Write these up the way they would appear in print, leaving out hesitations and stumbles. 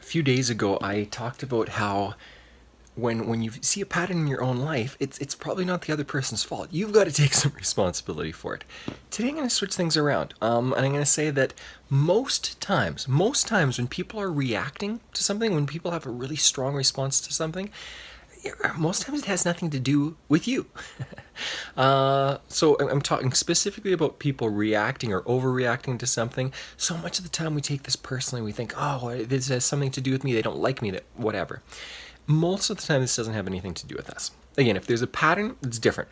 few days ago, I talked about how when you see a pattern in your own life, it's probably not the other person's fault. You've got to take some responsibility for it. Today, I'm going to switch things around, and I'm going to say that most times when people are reacting to something, when people have a really strong response to something, most times it has nothing to do with you. So I'm talking specifically about people reacting or overreacting to something. So much of the time we take this personally. We think, oh, this has something to do with me. They don't like me, that whatever. Most of the time, this doesn't have anything to do with us. Again, if there's a pattern, it's different.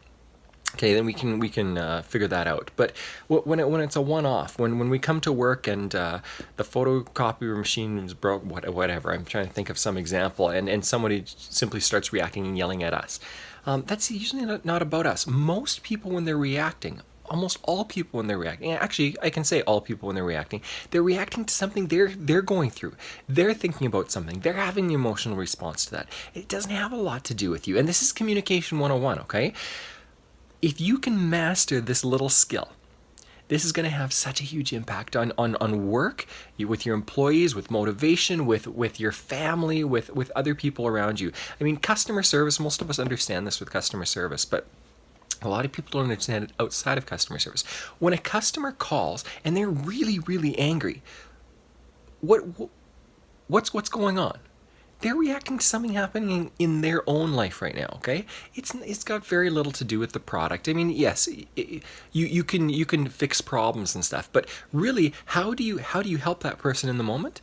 Okay, then we can figure that out. But when it's a one-off, when we come to work and the photocopier machine is broke, whatever. I'm trying to think of some example, and somebody simply starts reacting and yelling at us. That's usually not about us. Most people, when they're reacting, almost all people when they're reacting, actually I can say all people when they're reacting to something they're going through. They're thinking about something. They're having an emotional response to that. It doesn't have a lot to do with you. And this is communication 101, okay? If you can master this little skill, this is going to have such a huge impact on work, with your employees, with motivation, with your family, with other people around you. I mean, customer service, most of us understand this with customer service, but a lot of people don't understand it outside of customer service. When a customer calls and they're really, really angry, what's going on? They're reacting to something happening in their own life right now. Okay, it's got very little to do with the product. I mean, yes, you can fix problems and stuff, but really, how do you help that person in the moment?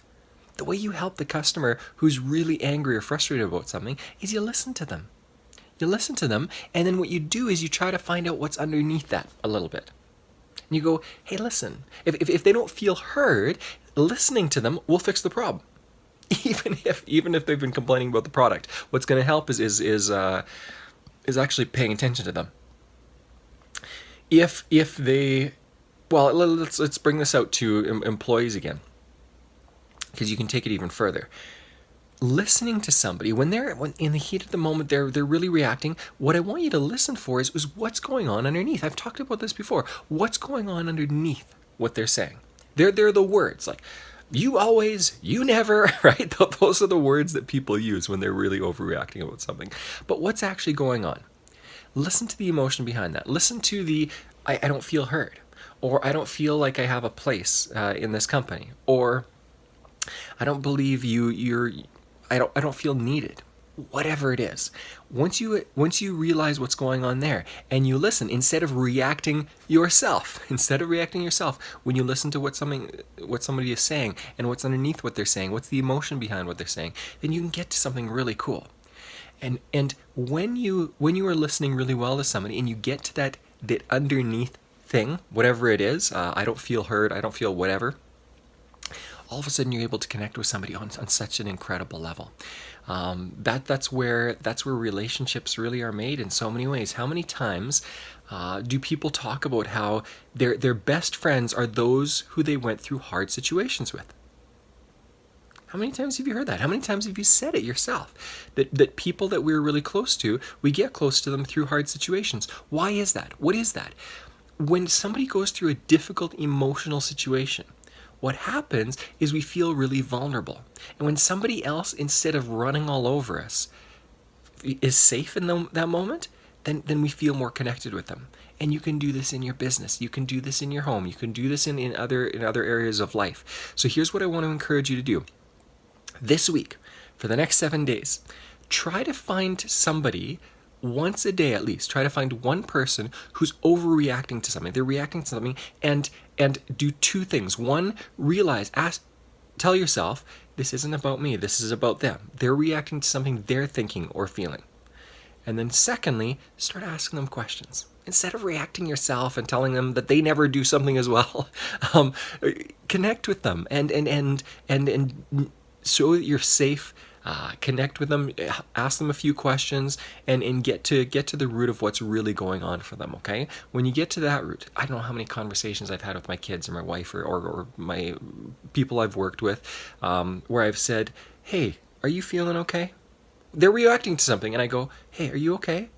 The way you help the customer who's really angry or frustrated about something is you listen to them. You listen to them, and then what you do is you try to find out what's underneath that a little bit. And you go, hey, listen. If they don't feel heard, listening to them will fix the problem. Even if they've been complaining about the product, what's going to help is actually paying attention to them. If they, well, let's bring this out to employees again, because you can take it even further. Listening to somebody when in the heat of the moment, they're really reacting. What I want you to listen for is what's going on underneath. I've talked about this before. What's going on underneath what they're saying? They're the words like, you always, you never, right? Those are the words that people use when they're really overreacting about something. But what's actually going on? Listen to the emotion behind that. Listen to the, I don't feel heard, or I don't feel like I have a place in this company, or I don't believe I don't feel needed. Whatever it is, once you realize what's going on there and you listen instead of reacting yourself, when you listen to what somebody is saying and what's underneath what they're saying, what's the emotion behind what they're saying, then you can get to something really cool. And when you are listening really well to somebody and you get to that underneath thing, whatever it is, I don't feel heard, I don't feel whatever, all of a sudden you're able to connect with somebody on such an incredible level. That's where relationships really are made in so many ways. How many times do people talk about how their best friends are those who they went through hard situations with? How many times have you heard that? How many times have you said it yourself? That people that we're really close to, we get close to them through hard situations. Why is that? What is that? When somebody goes through a difficult emotional situation, what happens is we feel really vulnerable. And when somebody else, instead of running all over us, is safe in that moment, then we feel more connected with them. And you can do this in your business. You can do this in your home. You can do this in other areas of life. So here's what I want to encourage you to do. This week, for the next 7 days, try to find somebody once a day at least. Try to find one person who's overreacting to something. They're reacting to something, and do two things. One, tell yourself, this isn't about me, this is about them. They're reacting to something they're thinking or feeling. And then secondly, start asking them questions. Instead of reacting yourself and telling them that they never do something as well, connect with them and show that you're safe. Connect with them, ask them a few questions, and get to the root of what's really going on for them, okay? When you get to that root, I don't know how many conversations I've had with my kids or my wife or my people I've worked with, where I've said, hey, are you feeling okay? They're reacting to something, and I go, hey, are you okay?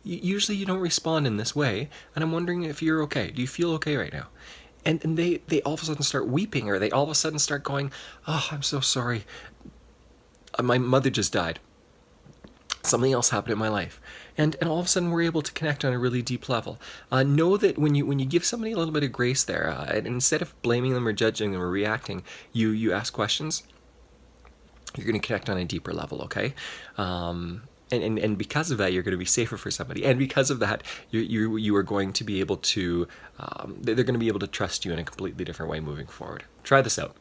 Usually you don't respond in this way, and I'm wondering if you're okay. Do you feel okay right now? And they all of a sudden start weeping, or they all of a sudden start going, oh, I'm so sorry. My mother just died. Something else happened in my life, and all of a sudden we're able to connect on a really deep level. Know that when you give somebody a little bit of grace there, and instead of blaming them or judging them or reacting, you ask questions. You're going to connect on a deeper level, okay? And because of that, you're going to be safer for somebody, and because of that, you are going to be able to they're going to be able to trust you in a completely different way moving forward. Try this out.